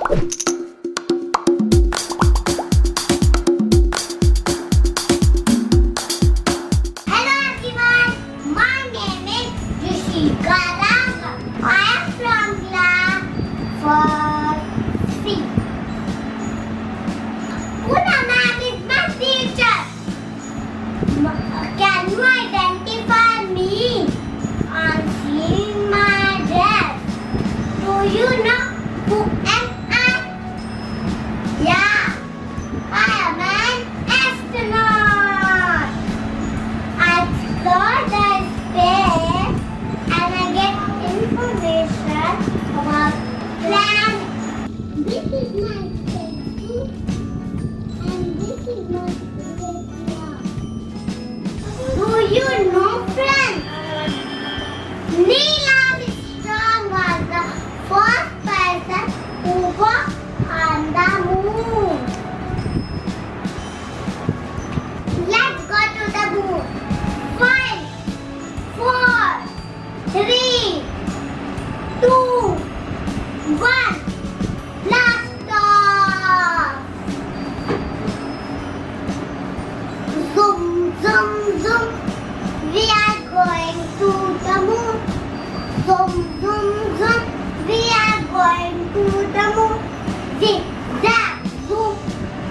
Hello everyone, my name is Rishika Raghav. I am from class 4C. Puna ma'am is my teacher. Can you identify me on seeing my dress? Do you know who am I? Yeah, I am an astronaut. I explore the space and I get information about planets. This is my spacesuit and this is my spacecraft. Do you know, friends? Neil Armstrong was the first person who walked on the moon. Let's go to the moon. 5, 4, 3, 2, 1. Blast off! Zoom, zoom, zoom. We are going to the moon. Zoom, zoom, zoom. We are going to the moon. Zig, zag, zoom.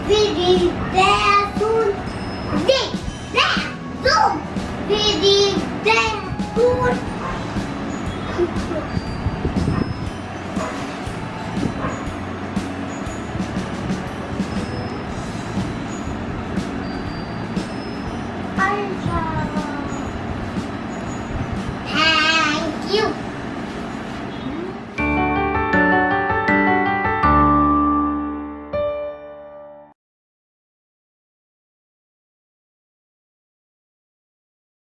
We reach there soon. Zig, zag, zoom. We reach there soon. I'll try.